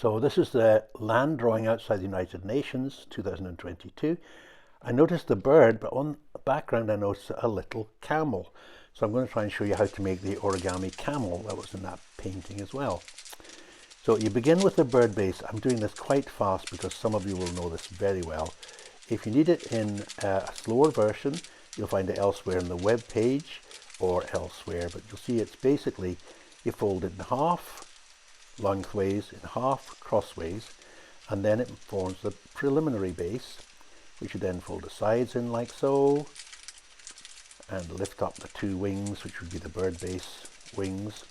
So this is the land drawing outside the United Nations 2022. I noticed the bird, but on the background I noticed a little camel. So I'm going to try and show you how to make the origami camel that was in that painting as well. So you begin with the bird base. I'm doing this quite fast because some of you will know this very well. If you need it in a slower version, you'll find it elsewhere in the web page or elsewhere, but you'll see it's basically you fold it in half lengthways, in half crossways, and then it forms the preliminary base, which you then fold the sides in like so, and lift up the two wings, which would be the bird base wings,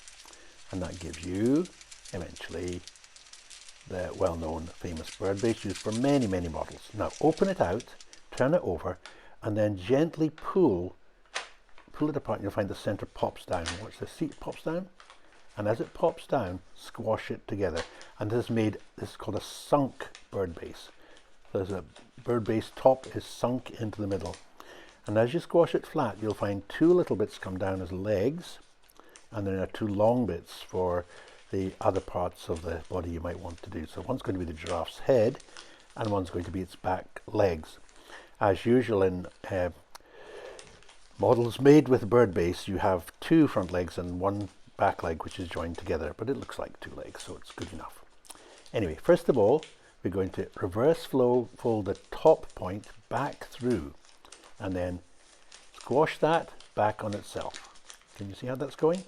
and that gives you eventually the well-known famous bird base used for many models. Now open it out, turn it over, and then gently pull it apart, and you'll find the center pops down. Watch this, see it pops down? And as it pops down, squash it together. And this is called a sunk bird base. There's a bird base top is sunk into the middle. And as you squash it flat, you'll find two little bits come down as legs, and then there are two long bits for the other parts of the body you might want to do. So one's going to be the giraffe's head, and one's going to be its back legs. As usual in models made with bird base, you have two front legs and one back leg which is joined together, but it looks like two legs, so it's good enough. Anyway, first of all, we're going to reverse fold the top point back through, and then squash that back on itself. Can you see how that's going?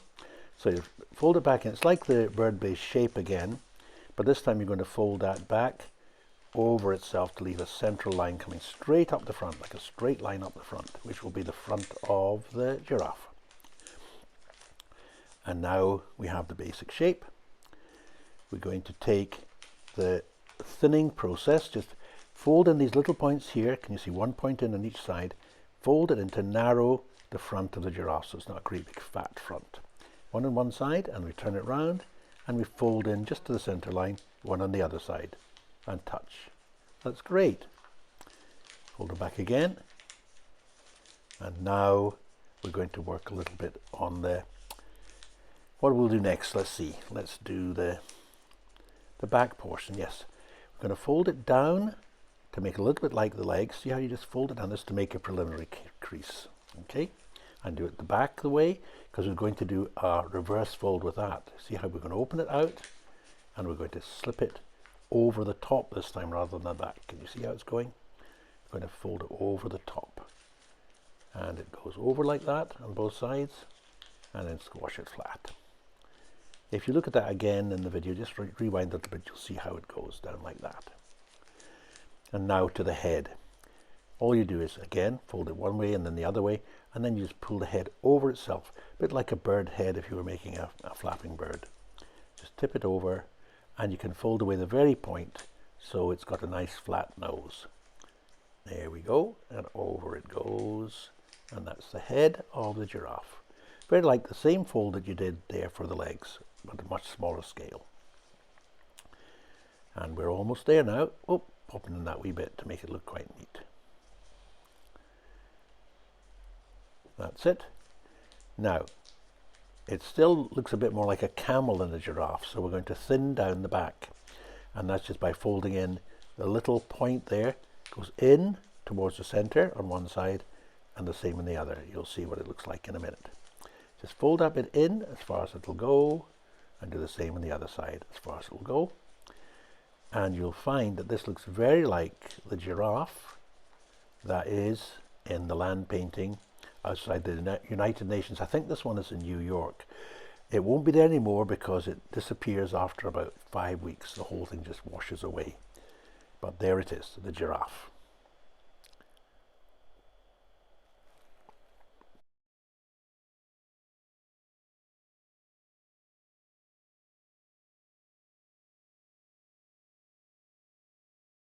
So you fold it back in. It's like the bird base shape again, but this time you're going to fold that back over itself to leave a central line coming straight up the front, like a straight line up the front, which will be the front of the giraffe. And now we have the basic shape. We're going to take the thinning process, just fold in these little points here. Can you see one point in on each side? Fold it in to narrow the front of the giraffe so it's not a great big fat front. One on one side, and we turn it round, and we fold in just to the center line, one on the other side, and touch. That's great. Fold it back again. And now we're going to work a little bit on what we'll do next. Let's see. Let's do the back portion. Yes, we're going to fold it down to make it a little bit like the legs. See how you just fold it down? This is to make a preliminary crease. Okay, and do it the back the way, because we're going to do a reverse fold with that. See how we're going to open it out, and we're going to slip it over the top this time rather than the back. Can you see how it's going? We're going to fold it over the top, and it goes over like that on both sides, and then squash it flat. If you look at that again in the video, just rewind a little bit, you'll see how it goes down like that. And now to the head. All you do is, again, fold it one way and then the other way, and then you just pull the head over itself, a bit like a bird head if you were making a flapping bird. Just tip it over, and you can fold away the very point so it's got a nice flat nose. There we go, and over it goes, and that's the head of the giraffe. Very like the same fold that you did there for the legs, but a much smaller scale. And we're almost there now. Oh, popping in that wee bit to make it look quite neat. That's it. Now, it still looks a bit more like a camel than a giraffe, so we're going to thin down the back. And that's just by folding in the little point there, goes in towards the center on one side, and the same on the other. You'll see what it looks like in a minute. Just fold that bit in as far as it'll go, and do the same on the other side as far as it'll go. And you'll find that this looks very like the giraffe that is in the land painting outside the United Nations. I think this one is in New York. It won't be there anymore because it disappears after about 5 weeks. The whole thing just washes away. But there it is, the giraffe.